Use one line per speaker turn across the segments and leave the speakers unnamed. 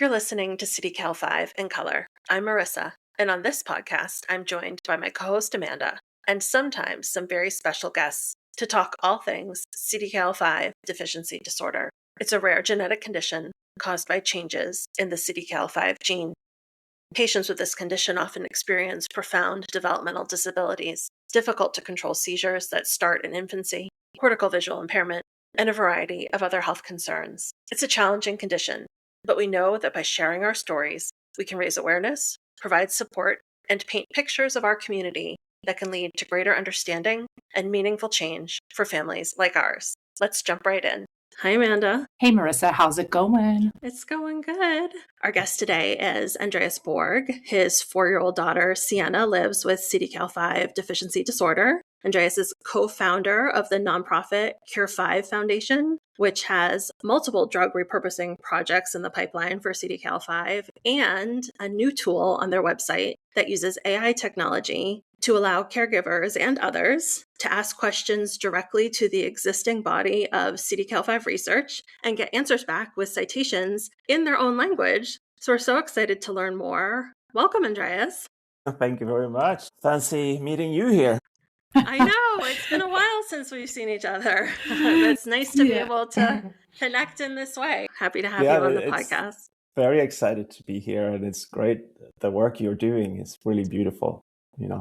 You're listening to CDKL5 in color. I'm Marissa, and on this podcast, I'm joined by my co-host Amanda, and sometimes some very special guests to talk all things CDKL5 deficiency disorder. It's a rare genetic condition caused by changes in the CDKL5 gene. Patients with this condition often experience profound developmental disabilities, difficult to control seizures that start in infancy, cortical visual impairment, and a variety of other health concerns. It's a challenging condition, but we know that by sharing our stories, we can raise awareness, provide support, and paint pictures of our community that can lead to greater understanding and meaningful change for families like ours. Let's jump right in. Hi, Amanda.
Hey, Marissa. How's it going?
It's going good. Our guest today is Andreas Borg. His 4-year-old daughter, Sienna, lives with CDKL5 deficiency disorder. Andreas is co-founder of the nonprofit Cure5 Foundation, which has multiple drug repurposing projects in the pipeline for CDKL5 and a new tool on their website that uses AI technology to allow caregivers and others to ask questions directly to the existing body of CDKL5 research and get answers back with citations in their own language. So we're so excited to learn more. Welcome, Andreas.
Thank you very much. Fancy meeting you here.
I know. It's been a while since we've seen each other. It's nice to be able to connect in this way. Happy to have you on the podcast.
Very excited to be here, and it's great. The work you're doing is really beautiful.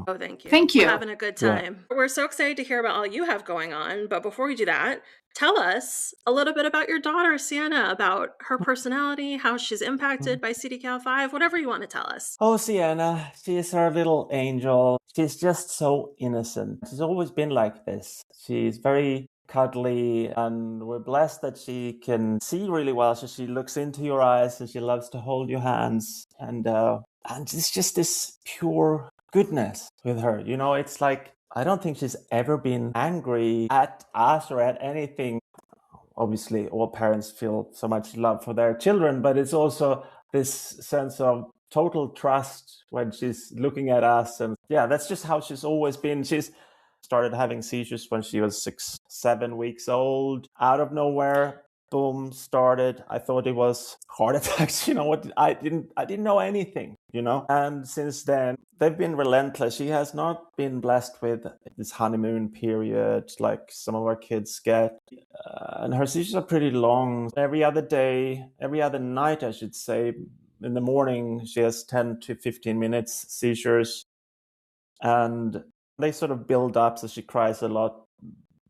Oh, thank you.
Thank you.
We're having a good time. Yeah. We're so excited to hear about all you have going on. But before we do that, tell us a little bit about your daughter, Sienna, about her personality, how she's impacted by CDKL5, whatever you want to tell us.
Oh, Sienna, she's our little angel. She's just so innocent. She's always been like this. She's very cuddly, and we're blessed that she can see really well. So she looks into your eyes and she loves to hold your hands. And it's just this pure goodness with her. It's like, I don't think she's ever been angry at us or at anything. Obviously, all parents feel so much love for their children, but it's also this sense of total trust when she's looking at us. And yeah, that's just how she's always been. She's started having seizures when she was 6-7 weeks old, out of nowhere. Boom, started. I thought it was heart attacks. I didn't know anything, And since then, they've been relentless. She has not been blessed with this honeymoon period like some of our kids get. And her seizures are pretty long. Every other night, I should say. In the morning, she has 10 to 15 minutes seizures. And they sort of build up, so she cries a lot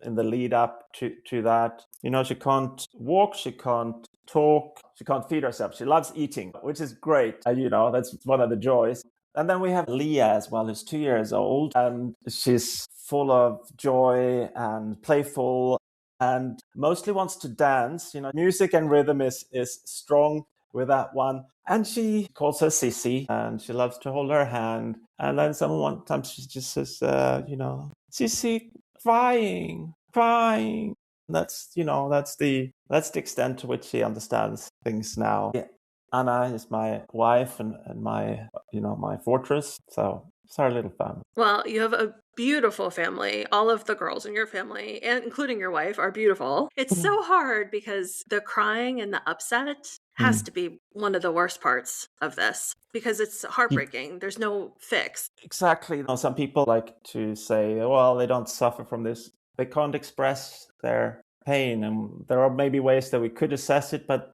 in the lead up to that. She can't walk, she can't talk, she can't feed herself. She loves eating, which is great. That's one of the joys. And then we have Leah as well, who's 2 years old, and she's full of joy and playful and mostly wants to dance. Music and rhythm is strong with that one. And she calls her Sissy, and she loves to hold her hand. And then sometimes she just says, Sissy, crying. That's the extent to which she understands things now. Yeah. Anna is my wife and my fortress. So it's our little family.
Well, you have a beautiful family. All of the girls in your family, and including your wife, are beautiful. It's so hard because the crying and the upset has to be one of the worst parts of this because it's heartbreaking. There's no fix.
Exactly. Some people like to say, well, they don't suffer from this. They can't express their pain. And there are maybe ways that we could assess it, but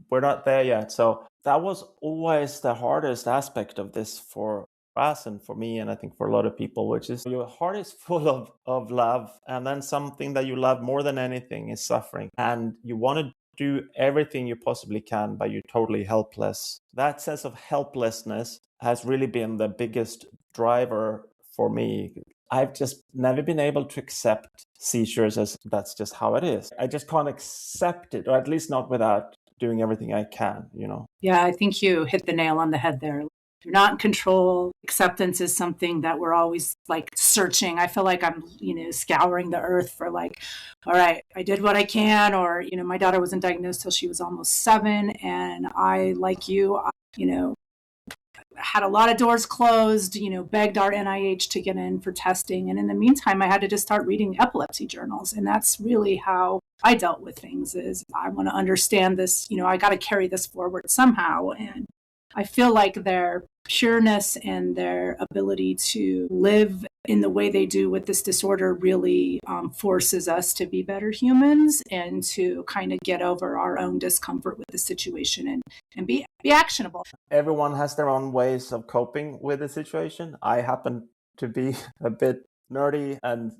we're not there yet. So that was always the hardest aspect of this for us and for me, and I think for a lot of people, which is your heart is full of love, and then something that you love more than anything is suffering, and you want to do everything you possibly can, but you're totally helpless. That sense of helplessness has really been the biggest driver for me. I've just never been able to accept seizures as that's just how it is. I just can't accept it, or at least not without doing everything I can,
Yeah, I think you hit the nail on the head there. You're not in control. Acceptance is something that we're always searching. I feel like I'm, scouring the earth for all right, I did what I can. Or, my daughter wasn't diagnosed till she was almost 7. And I, like you, had a lot of doors closed, begged our NIH to get in for testing. And in the meantime, I had to just start reading epilepsy journals. And that's really how I dealt with things. Is I want to understand this, I got to carry this forward somehow. And I feel like their pureness and their ability to live in the way they do with this disorder really forces us to be better humans and to kind of get over our own discomfort with the situation and be actionable.
Everyone has their own ways of coping with the situation. I happen to be a bit nerdy and,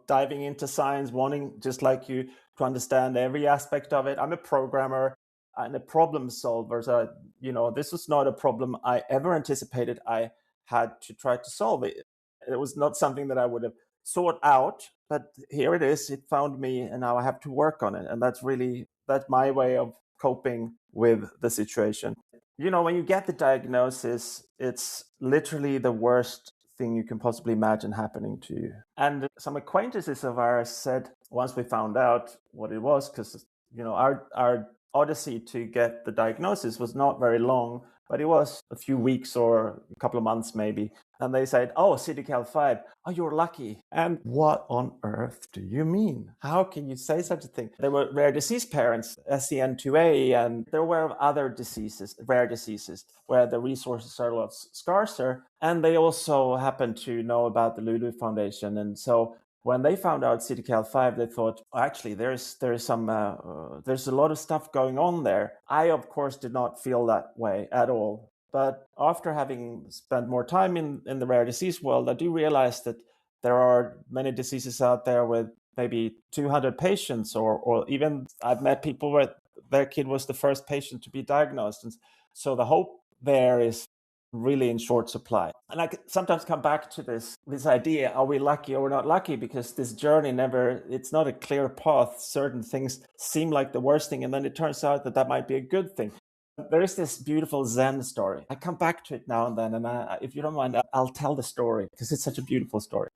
diving into science, wanting, just like you, to understand every aspect of it. I'm a programmer and a problem solver. So, this was not a problem I ever anticipated I had to try to solve it. It was not something that I would have sought out, but here it is. It found me, and now I have to work on it. And that's my way of coping with the situation. When you get the diagnosis, it's literally the worst thing you can possibly imagine happening to you. And some acquaintances of ours said, once we found out what it was, because our odyssey to get the diagnosis was not very long, but it was a few weeks or a couple of months maybe. And they said, oh, CDKL5, oh, you're lucky. And what on earth do you mean? How can you say such a thing? They were rare disease parents, SCN2A, and they're aware of other diseases, rare diseases, where the resources are a lot scarcer. And they also happen to know about the Ludwig Foundation. And so when they found out CDKL5, they thought, actually, there's a lot of stuff going on there. I, of course, did not feel that way at all. But after having spent more time in the rare disease world, I do realize that there are many diseases out there with maybe 200 patients, or even I've met people where their kid was the first patient to be diagnosed. And so the hope there is really in short supply. And I sometimes come back to this idea, are we lucky or we're not lucky? Because this journey it's not a clear path. Certain things seem like the worst thing, and then it turns out that might be a good thing. There is this beautiful Zen story. I come back to it now and then, and if you don't mind, I'll tell the story because it's such a beautiful story.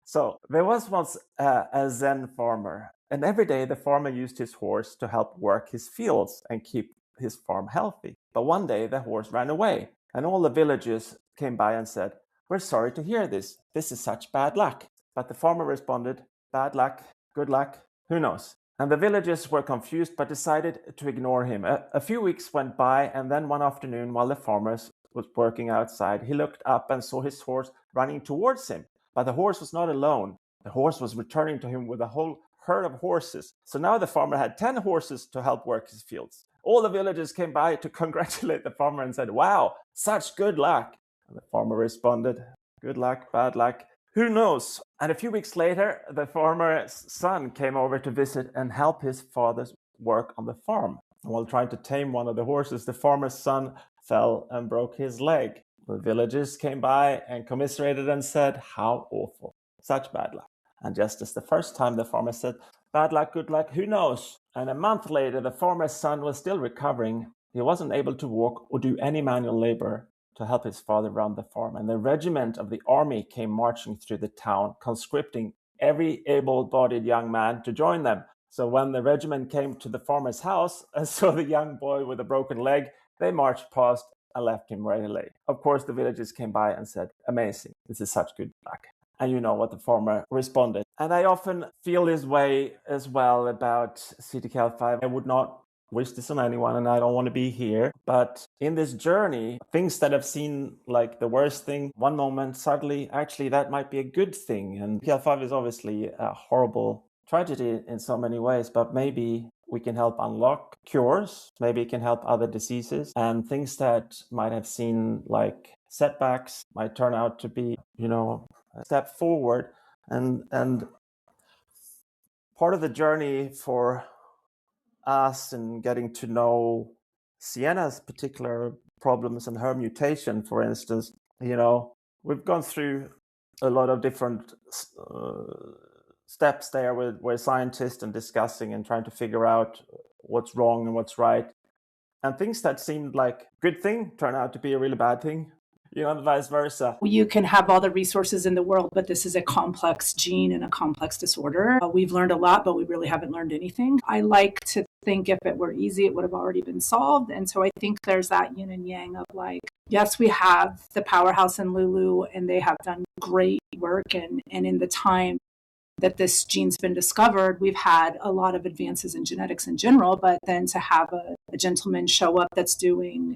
So there was once a Zen farmer, and every day the farmer used his horse to help work his fields and keep his farm healthy. But one day the horse ran away, and all the villagers came by and said, "We're sorry to hear this. This is such bad luck." But the farmer responded, "Bad luck, good luck, who knows?" And the villagers were confused but decided to ignore him. A few weeks went by, and then one afternoon, while the farmer was working outside, he looked up and saw his horse running towards him. But the horse was not alone. The horse was returning to him with a whole herd of horses. So now the farmer had 10 horses to help work his fields. All the villagers came by to congratulate the farmer and said, "Wow, such good luck." And the farmer responded, "Good luck, bad luck, who knows?" And a few weeks later, the farmer's son came over to visit and help his father's work on the farm. And while trying to tame one of the horses, the farmer's son fell and broke his leg. The villagers came by and commiserated and said, "How awful, such bad luck." And just as the first time, the farmer said, "Bad luck, good luck, who knows?" And a month later, the farmer's son was still recovering. He wasn't able to walk or do any manual labor to help his father run the farm. And the regiment of the army came marching through the town, conscripting every able-bodied young man to join them. So when the regiment came to the farmer's house and saw the young boy with a broken leg, they marched past and left him where he lay. Of course, the villagers came by and said, "Amazing, this is such good luck." And you know what the farmer responded. And I often feel this way as well about CDKL5. I would not wish this on anyone, and I don't want to be here. But in this journey, things that I've seen like the worst thing, one moment, suddenly, actually, that might be a good thing. And CDKL5 is obviously a horrible tragedy in so many ways, but maybe we can help unlock cures, maybe it can help other diseases, and things that might have seen like setbacks might turn out to be, a step forward. And part of the journey for us in getting to know Sienna's particular problems and her mutation, for instance, we've gone through a lot of different steps there with scientists and discussing and trying to figure out what's wrong and what's right. And things that seemed like good thing turn out to be a really bad thing. vice versa.
You can have all the resources in the world, but this is a complex gene and a complex disorder. We've learned a lot, but we really haven't learned anything. I like to think if it were easy, it would have already been solved. And so I think there's that yin and yang of like, yes, we have the powerhouse in Lulu, and they have done great work. And in the time that this gene's been discovered, we've had a lot of advances in genetics in general, but then to have a gentleman show up that's doing,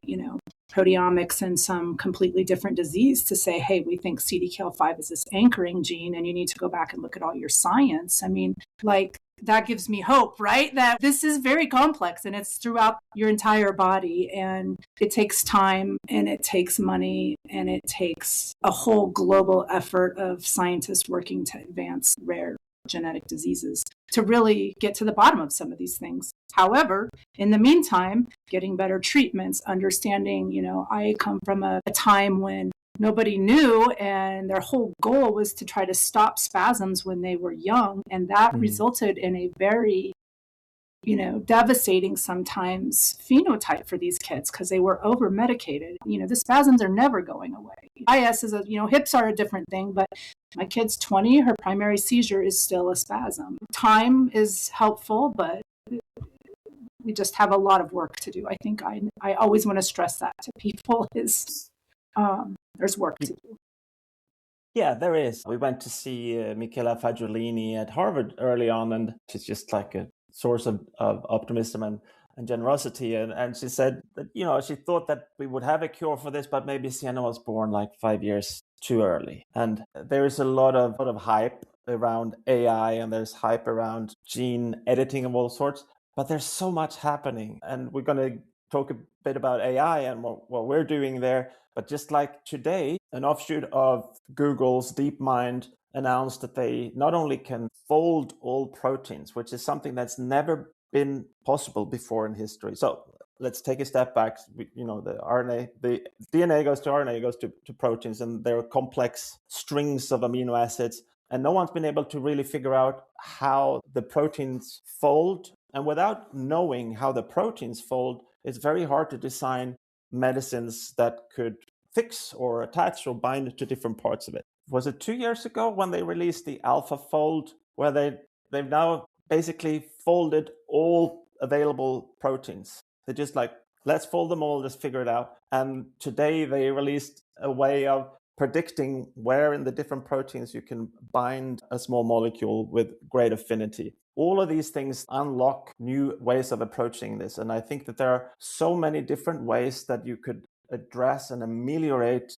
proteomics and some completely different disease to say, hey, we think CDKL5 is this anchoring gene and you need to go back and look at all your science. I mean, like, that gives me hope, right? That this is very complex and it's throughout your entire body, and it takes time and it takes money and it takes a whole global effort of scientists working to advance rare genetic diseases to really get to the bottom of some of these things. However, in the meantime, getting better treatments, understanding, I come from a time when nobody knew, and their whole goal was to try to stop spasms when they were young. And that resulted in a very, devastating sometimes phenotype for these kids because they were over medicated. The spasms are never going away. IS is hips are a different thing, but my kid's 20, her primary seizure is still a spasm. Time is helpful, but we just have a lot of work to do. I think I always want to stress that to people is there's work to do.
Yeah, there is. We went to see Michela Fagiolini at Harvard early on, and she's just like a source of optimism and generosity. And she said that, she thought that we would have a cure for this, but maybe Sienna was born like 5 years too early. And there is a lot of hype around AI, and there's hype around gene editing of all sorts, but there's so much happening. And we're going to talk a bit about AI and what we're doing there. But just like today, an offshoot of Google's DeepMind announced that they not only can fold all proteins, which is something that's never been possible before in history. So let's take a step back. The RNA, the DNA goes to RNA, goes to proteins, and there are complex strings of amino acids. And no one's been able to really figure out how the proteins fold. And without knowing how the proteins fold, it's very hard to design medicines that could fix or attach or bind to different parts of it. Was it 2 years ago when they released the AlphaFold, where they've now basically folded all available proteins? They're just like, let's fold them all, just figure it out. And today they released a way of predicting where in the different proteins you can bind a small molecule with great affinity. All of these things unlock new ways of approaching this. And I think that there are so many different ways that you could address and ameliorate,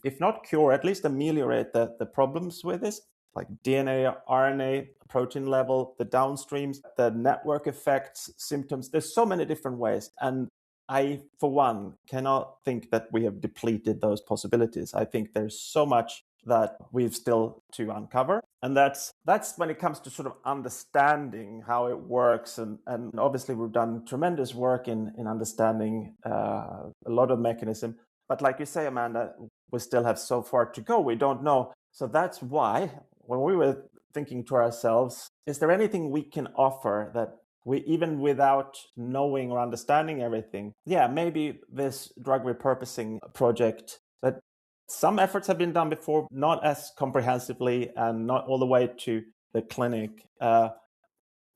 if not cure, at least ameliorate the problems with this, like DNA, RNA, protein level, the downstreams, the network effects, symptoms. There's so many different ways. And I, for one, cannot think that we have depleted those possibilities. I think there's so much that we've still to uncover. And that's when it comes to sort of understanding how it works. And obviously we've done tremendous work in understanding a lot of mechanism. But like you say, Amanda, we still have so far to go. We don't know. So that's why when we were thinking to ourselves, is there anything we can offer that we, even without knowing or understanding everything, maybe this drug repurposing project, that some efforts have been done before, not as comprehensively and not all the way to the clinic.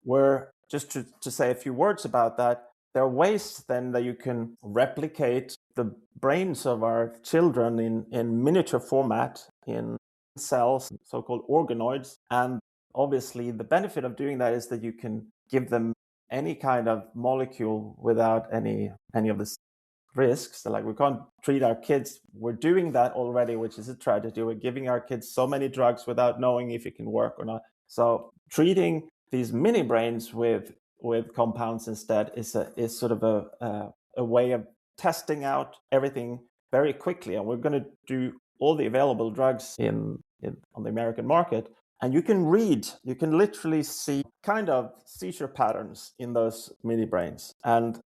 Where, just to say a few words about that, there are ways then that you can replicate the brains of our children in miniature format, in cells, so-called organoids. And obviously the benefit of doing that is that you can give them any kind of molecule without any of the risks. So like, we can't treat our kids. We're doing that already, which is a tragedy. We're giving our kids so many drugs without knowing if it can work or not. So treating these mini brains with compounds instead is sort of a way of testing out everything very quickly. And we're going to do all the available drugs on the American market. And you can literally see kind of seizure patterns in those mini brains. And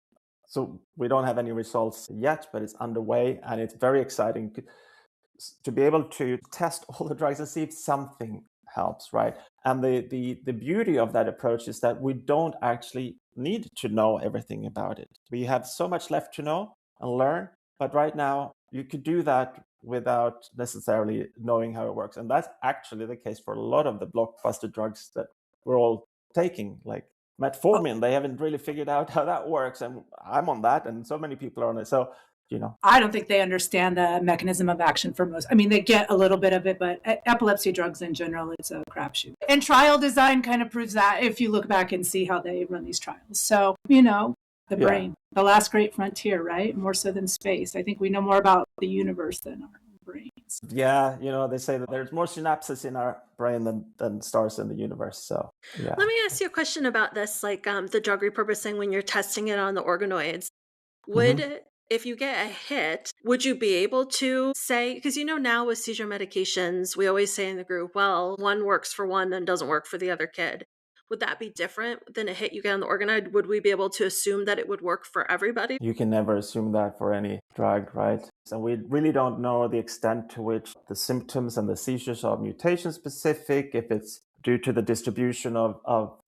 so we don't have any results yet, but it's underway, and it's very exciting to be able to test all the drugs and see if something helps, right? And the beauty of that approach is that we don't actually need to know everything about it. We have so much left to know and learn, but right now you could do that without necessarily knowing how it works. And that's actually the case for a lot of the blockbuster drugs that we're all taking, like metformin. They haven't really figured out how that works, and I'm on that, and so many people are on it. So,
I don't think they understand the mechanism of action for most. I mean, they get a little bit of it, but epilepsy drugs in general, it's a crapshoot. And trial design kind of proves that if you look back and see how they run these trials. So, the brain, the last great frontier, right? More so than space. I think we know more about the universe than our brains.
Yeah, they say that there's more synapses in our brain than stars in the universe. So, yeah.
Let me ask you a question about this, like the drug repurposing when you're testing it on the organoids. Would, if you get a hit, would you be able to say, because now with seizure medications, we always say in the group, well, one works for one and doesn't work for the other kid. Would that be different than a hit you get on the organoid? Would we be able to assume that it would work for everybody?
You can never assume that for any drug, right? So we really don't know the extent to which the symptoms and the seizures are mutation specific, if it's due to the distribution of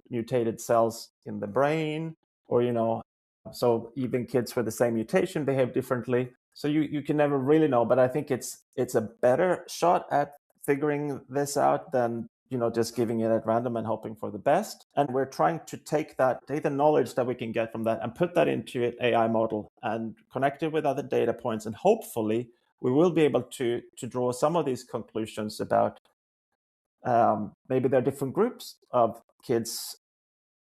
mutated cells in the brain, or, so even kids with the same mutation behave differently. So you can never really know, but I think it's a better shot at figuring this out than just giving it at random and hoping for the best. And we're trying to take that data knowledge that we can get from that and put that into an AI model and connect it with other data points. And hopefully we will be able to draw some of these conclusions about maybe there are different groups of kids,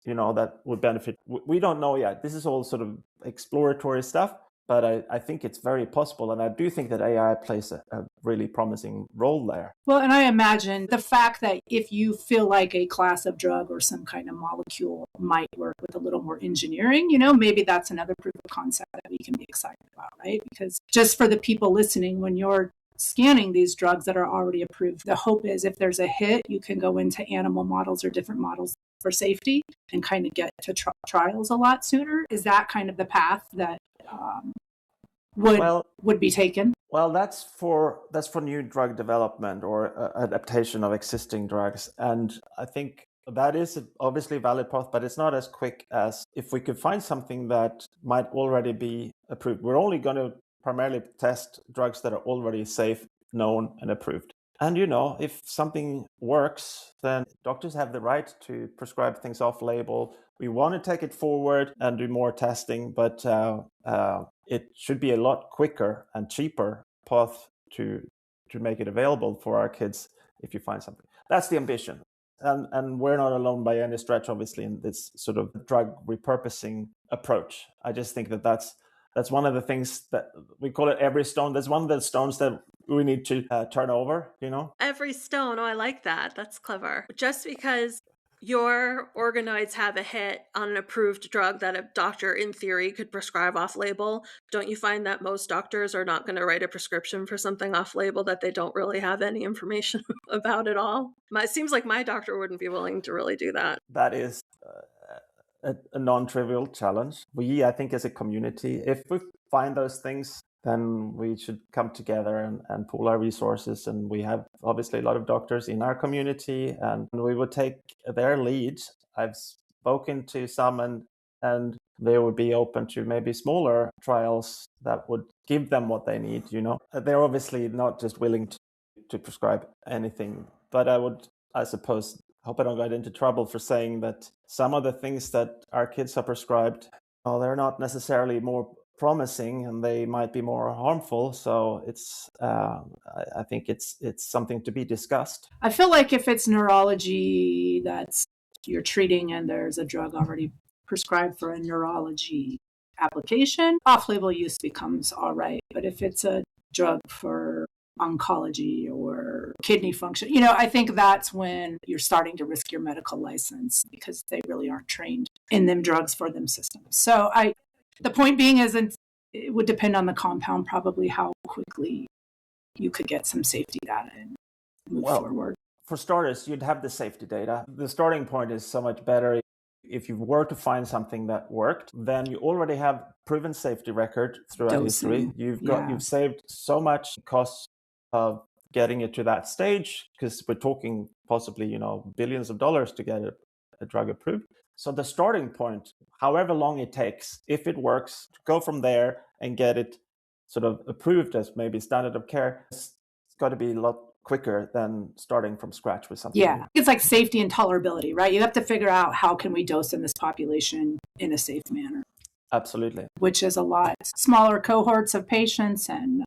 that would benefit. We don't know yet. This is all sort of exploratory stuff. But I think it's very possible. And I do think that AI plays a really promising role there.
Well, and I imagine the fact that if you feel like a class of drug or some kind of molecule might work with a little more engineering, maybe that's another proof of concept that we can be excited about, right? Because just for the people listening, when you're scanning these drugs that are already approved, the hope is if there's a hit, you can go into animal models or different models for safety and kind of get to trials a lot sooner. Is that kind of the path that would be taken?
Well, that's for new drug development or adaptation of existing drugs, and I think that is obviously a valid path, but it's not as quick as if we could find something that might already be approved. We're only going to primarily test drugs that are already safe, known, and approved. And if something works, then doctors have the right to prescribe things off-label. We want to take it forward and do more testing, but it should be a lot quicker and cheaper path to make it available for our kids if you find something. That's the ambition. And we're not alone by any stretch, obviously, in this sort of drug repurposing approach. I just think that that's one of the things that we call it every stone. That's one of the stones that we need to turn over,
Every stone. Oh, I like that. That's clever. Just because your organoids have a hit on an approved drug that a doctor in theory could prescribe off label, don't you find that most doctors are not going to write a prescription for something off label that they don't really have any information about at all? It seems like my doctor wouldn't be willing to really do that.
That is a non-trivial challenge. We, I think, as a community, if we find those things, then we should come together and pool our resources. And we have obviously a lot of doctors in our community, and we would take their lead. I've spoken to some, and they would be open to maybe smaller trials that would give them what they need. They're obviously not just willing to prescribe anything, but I suppose, hope I don't get into trouble for saying that some of the things that our kids are prescribed, they're not necessarily more promising, and they might be more harmful. So it's, I think it's something to be discussed.
I feel like if it's neurology that's you're treating and there's a drug already prescribed for a neurology application, off-label use becomes all right. But if it's a drug for oncology or kidney function, I think that's when you're starting to risk your medical license because they really aren't trained in them drugs for them systems. So the point being is it would depend on the compound, probably how quickly you could get some safety data and move forward.
For starters, you'd have the safety data. The starting point is so much better. If you were to find something that worked, then you already have proven safety record throughout history. You've saved so much costs of getting it to that stage, because we're talking possibly, billions of dollars to get a drug approved. So the starting point, however long it takes, if it works, go from there and get it sort of approved as maybe standard of care, it's got to be a lot quicker than starting from scratch with something.
Yeah,
new.
it's like safety and tolerability, right? You have to figure out how can we dose in this population in a safe manner.
Absolutely.
Which is a lot smaller cohorts of patients, and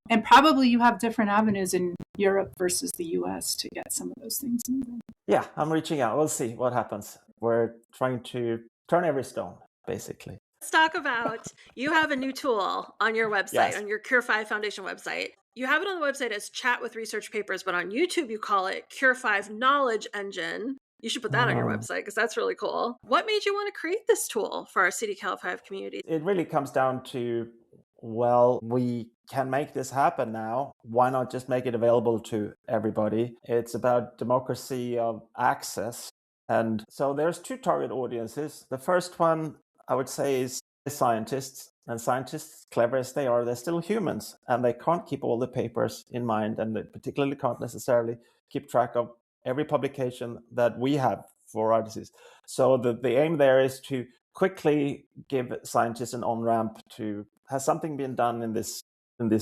and probably you have different avenues in Europe versus the US to get some of those things moving.
Yeah, I'm reaching out. We'll see what happens. We're trying to turn every stone, basically.
Let's talk about, you have a new tool on your website,
Yes.
on your Cure5 Foundation website. You have it on the website as Chat with Research Papers, but on YouTube you call it Cure5 Knowledge Engine. You should put that on your website because that's really cool. What made you want to create this tool for our CDKL5 community?
It really comes down to, well, we can make this happen now. Why not just make it available to everybody? It's about democracy of access. And so there's two target audiences. The first one, I would say, is scientists. And scientists, clever as they are, they're still humans. And they can't keep all the papers in mind. And they particularly can't necessarily keep track of every publication that we have for our disease. So the aim there is to quickly give scientists an on-ramp to, has something been done in this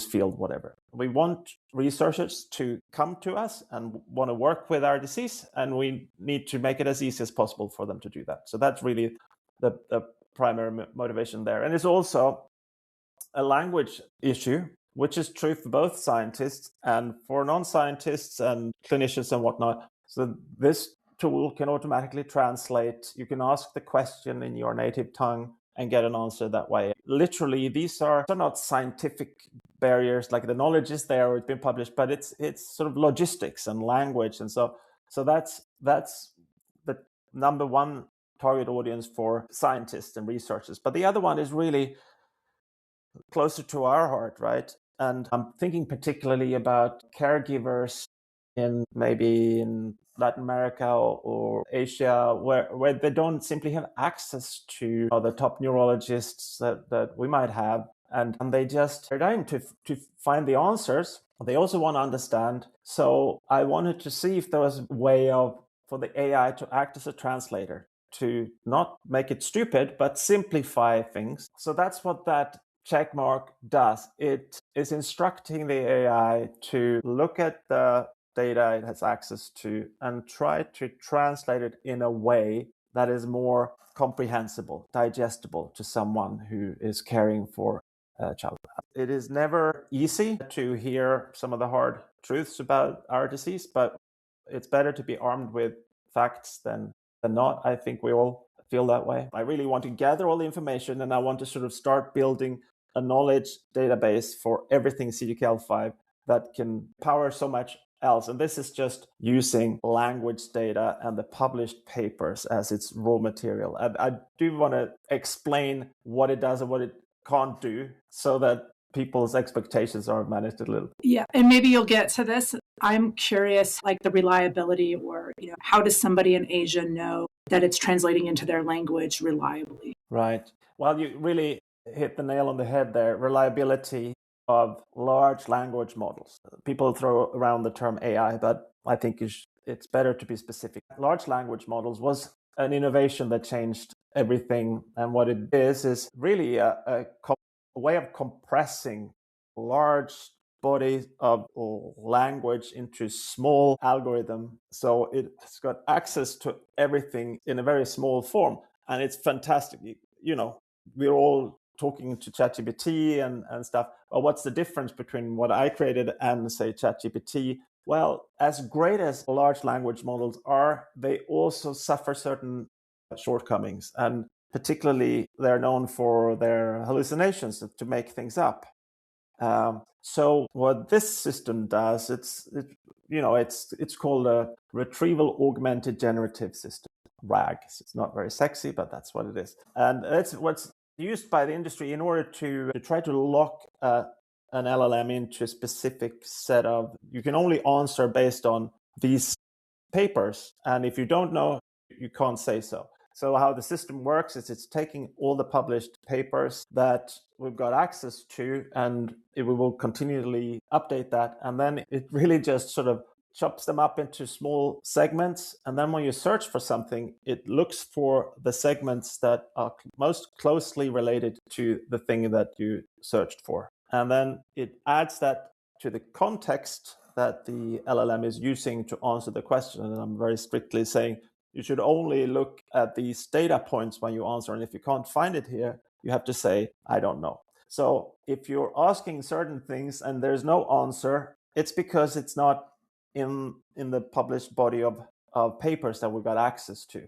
field, whatever. We want researchers to come to us and want to work with our disease, and we need to make it as easy as possible for them to do that. So that's really the primary motivation there. And it's also a language issue, which is true for both scientists and for non-scientists and clinicians and whatnot. So this tool can automatically translate. You can ask the question in your native tongue and get an answer that way. Literally, these are not scientific barriers, like the knowledge is there or it's been published, but it's sort of logistics and language. And so that's the number one target audience for scientists and researchers. But the other one is really closer to our heart, right? And I'm thinking particularly about caregivers in Latin America or Asia, where they don't simply have access to the top neurologists that we might have. And they're dying to find the answers. They also want to understand. So I wanted to see if there was a way for the AI to act as a translator, to not make it stupid, but simplify things. So that's what that check mark does. It is instructing the AI to look at the data it has access to and try to translate it in a way that is more comprehensible, digestible to someone who is caring for a child. It is never easy to hear some of the hard truths about our disease, but it's better to be armed with facts than not. I think we all feel that way. I really want to gather all the information, and I want to sort of start building a knowledge database for everything CDKL5 that can power so much else. And this is just using language data and the published papers as its raw material. I do want to explain what it does and what it can't do so that people's expectations are managed a little.
Yeah, and maybe you'll get to this. I'm curious, like the reliability, or how does somebody in Asia know that it's translating into their language reliably?
Right. Well, you really hit the nail on the head there. Reliability of large language models. People throw around the term AI, but I think it's better to be specific. Large language models was an innovation that changed everything. And what it is really a way of compressing large bodies of language into small algorithm. So it's got access to everything in a very small form. And it's fantastic. We're all talking to ChatGPT and stuff. Well, what's the difference between what I created and, say, ChatGPT? Well, as great as large language models are, they also suffer certain shortcomings. And particularly, they're known for their hallucinations, to make things up. So what this system does, it's called a retrieval augmented generative system, RAG. It's not very sexy, but that's what it is. And that's what's used by the industry in order to try to lock an LLM into a specific set of, you can only answer based on these papers. And if you don't know, you can't say so. So how the system works is it's taking all the published papers that we've got access to, and we will continually update that. And then it really just sort of chops them up into small segments. And then when you search for something, it looks for the segments that are most closely related to the thing that you searched for. And then it adds that to the context that the LLM is using to answer the question. And I'm very strictly saying you should only look at these data points when you answer. And if you can't find it here, you have to say, I don't know. So if you're asking certain things and there's no answer, it's because it's not in the published body of papers that we've got access to.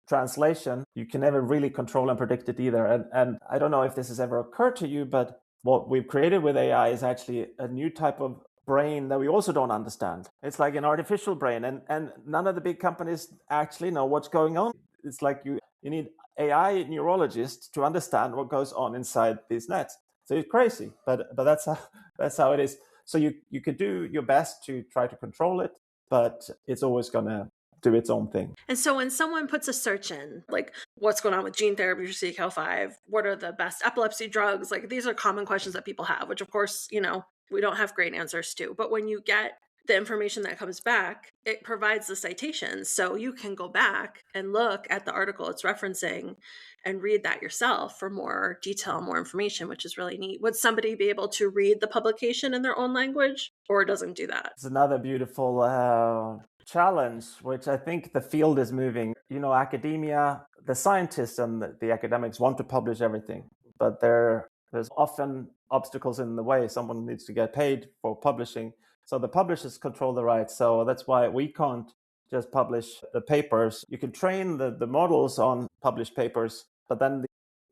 Translation, you can never really control and predict it either. And I don't know if this has ever occurred to you, but what we've created with AI is actually a new type of brain that we also don't understand. It's like an artificial brain, and none of the big companies actually know what's going on. It's like you need AI neurologists to understand what goes on inside these nets. So it's crazy, but that's how it is. So you could do your best to try to control it, but it's always gonna do its own thing.
And so when someone puts a search in, like what's going on with gene therapy for CDKL5, what are the best epilepsy drugs? Like these are common questions that people have, which of course, we don't have great answers to. But when you get the information that comes back, it provides the citations. So you can go back and look at the article it's referencing and read that yourself for more detail, more information, which is really neat. Would somebody be able to read the publication in their own language, or it doesn't do that?
It's another beautiful challenge, which I think the field is moving. Academia, the scientists and the academics want to publish everything, but there's often obstacles in the way. Someone needs to get paid for publishing. So the publishers control the rights. So that's why we can't just publish the papers. You can train the models on published papers, but then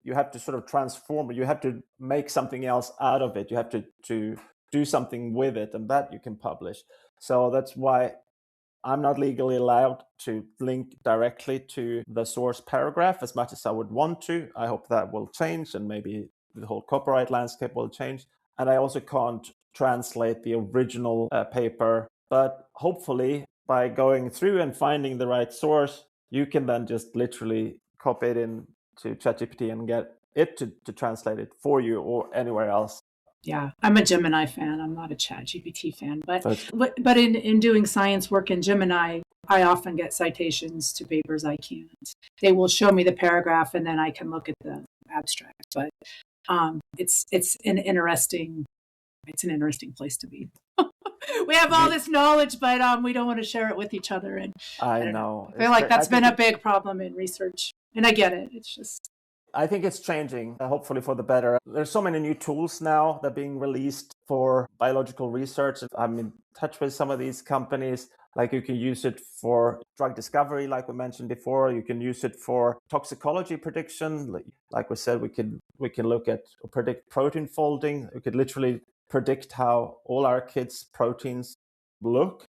you have to sort of transform it. You have to make something else out of it. You have to do something with it, and that you can publish. So that's why I'm not legally allowed to link directly to the source paragraph as much as I would want to. I hope that will change, and maybe the whole copyright landscape will change. And I also can't translate the original paper, but hopefully by going through and finding the right source, you can then just literally copy it in to ChatGPT and get it to translate it for you or anywhere else.
Yeah, I'm a Gemini fan. I'm not a ChatGPT fan, but in doing science work in Gemini, I often get citations to papers I can't. They will show me the paragraph and then I can look at the abstract. But it's an interesting place to be. We have all this knowledge, but we don't want to share it with each other. And
I know.
I feel like that's been a big problem in research, and I get it. It's just.
I think it's changing, hopefully for the better. There's so many new tools now that are being released for biological research. I'm in touch with some of these companies. Like you can use it for drug discovery, like we mentioned before. You can use it for toxicology prediction. Like we said, we can look at or predict protein folding. We could literally predict how all our kids' proteins look.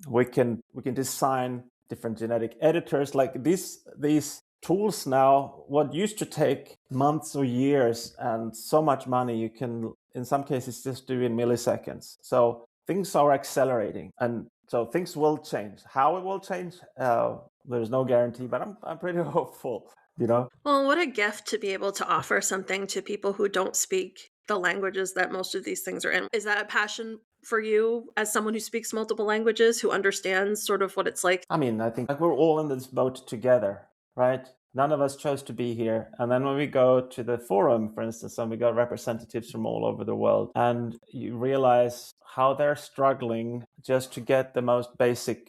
We can design different genetic editors. Like these tools now, what used to take months or years and so much money, you can in some cases just do in milliseconds. So things are accelerating, and so things will change. How it will change, there's no guarantee, but I'm pretty hopeful.
Well, what a gift to be able to offer something to people who don't speak the languages that most of these things are in. Is that a passion for you as someone who speaks multiple languages, who understands sort of what it's like?
I mean, I think we're all in this boat together, right? None of us chose to be here. And then when we go to the forum, for instance, and we got representatives from all over the world, and you realize how they're struggling just to get the most basic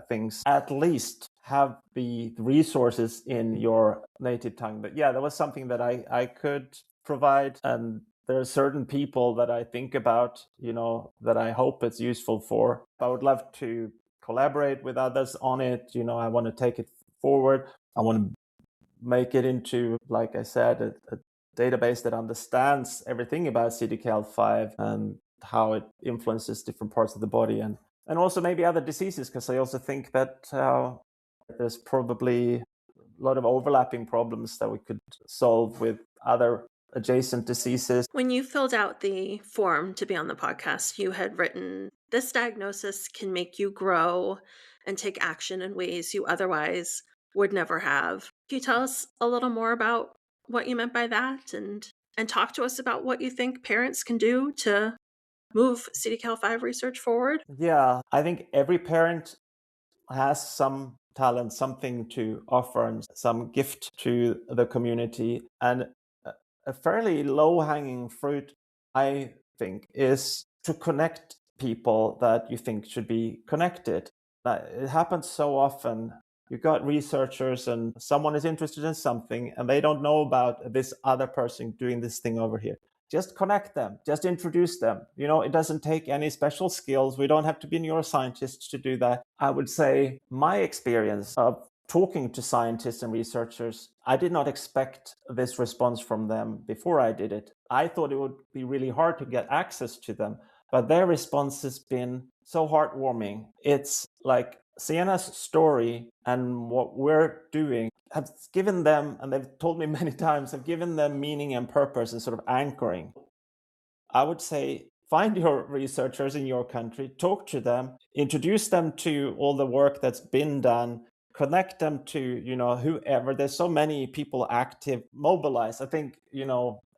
things, at least have the resources in your native tongue. But yeah, that was something that I could provide. And there are certain people that I think about, that I hope it's useful for. I would love to collaborate with others on it. I want to take it forward. I want to make it into, like I said, a database that understands everything about CDKL5 and how it influences different parts of the body and also maybe other diseases, because I also think that there's probably a lot of overlapping problems that we could solve with other adjacent diseases.
When you filled out the form to be on the podcast, you had written, "This diagnosis can make you grow and take action in ways you otherwise would never have." Can you tell us a little more about what you meant by that and talk to us about what you think parents can do to move CDKL5 research forward?
Yeah, I think every parent has some talent, something to offer, and some gift to the community. And a fairly low hanging fruit, I think, is to connect people that you think should be connected. It happens so often. You got researchers and someone is interested in something and they don't know about this other person doing this thing over here. Just connect them, just introduce them. It doesn't take any special skills. We don't have to be neuroscientists to do that. I would say my experience of talking to scientists and researchers, I did not expect this response from them before I did it. I thought it would be really hard to get access to them, but their response has been so heartwarming. It's like Sienna's story and what we're doing have given them, and they've told me many times, have given them meaning and purpose and sort of anchoring. I would say find your researchers in your country, talk to them, introduce them to all the work that's been done, connect them to, whoever. There's so many people active, mobilized. I think,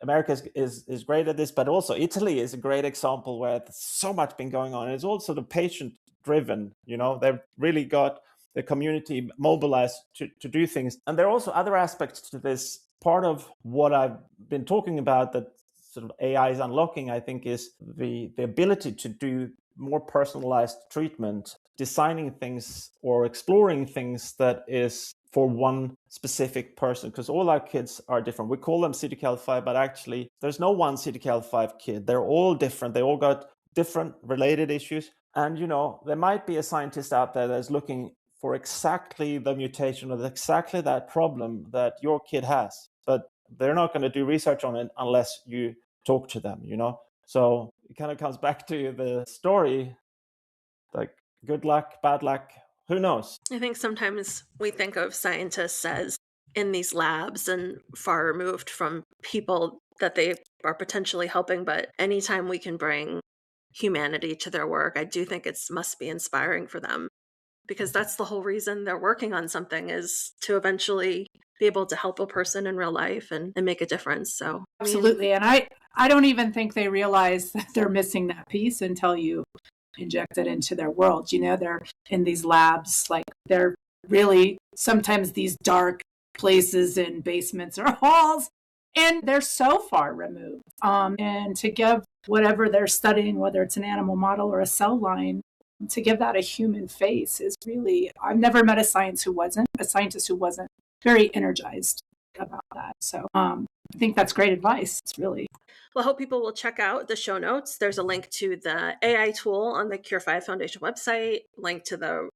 America is great at this, but also Italy is a great example where there's so much been going on. It's also the patient driven, they've really got the community mobilized to do things. And there are also other aspects to this. Part of what I've been talking about that sort of AI is unlocking, I think, is the ability to do more personalized treatment, designing things or exploring things that is for one specific person, because all our kids are different. We call them CDKL5, but actually there's no one CDKL5 kid. They're all different. They all got different related issues. And, there might be a scientist out there that's looking for exactly the mutation or exactly that problem that your kid has. But they're not going to do research on it unless you talk to them, So it kind of comes back to the story, like good luck, bad luck, who knows?
I think sometimes we think of scientists as in these labs and far removed from people that they are potentially helping, but anytime we can bring humanity to their work, I do think it must be inspiring for them, because that's the whole reason they're working on something, is to eventually be able to help a person in real life and make a difference. So
absolutely. And I don't even think they realize that they're missing that piece until you inject it into their world. They're in these labs, like they're really sometimes these dark places in basements or halls, and they're so far removed. And to give whatever they're studying, whether it's an animal model or a cell line, to give that a human face is really, I've never met a scientist who wasn't very energized about that. So I think that's great advice. It's really.
Well, I hope people will check out the show notes. There's a link to the AI tool on the Cure5 Foundation website, link to their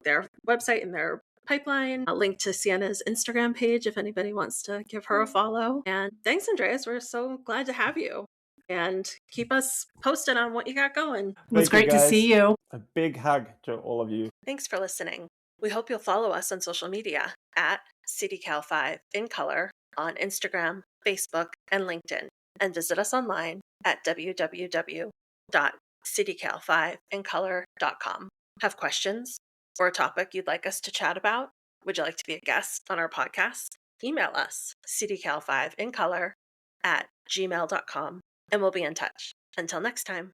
website and their pipeline, a link to Sienna's Instagram page if anybody wants to give her a follow. And thanks, Andreas. We're so glad to have you. And keep us posted on what you got going.
It was great to see you.
A big hug to all of you.
Thanks for listening. We hope you'll follow us on social media at CDKL5 in color on Instagram, Facebook, and LinkedIn, and visit us online at www.cdkl5incolor.com. Have questions or a topic you'd like us to chat about? Would you like to be a guest on our podcast? Email us cdkl5incolor@gmail.com, and we'll be in touch. Until next time.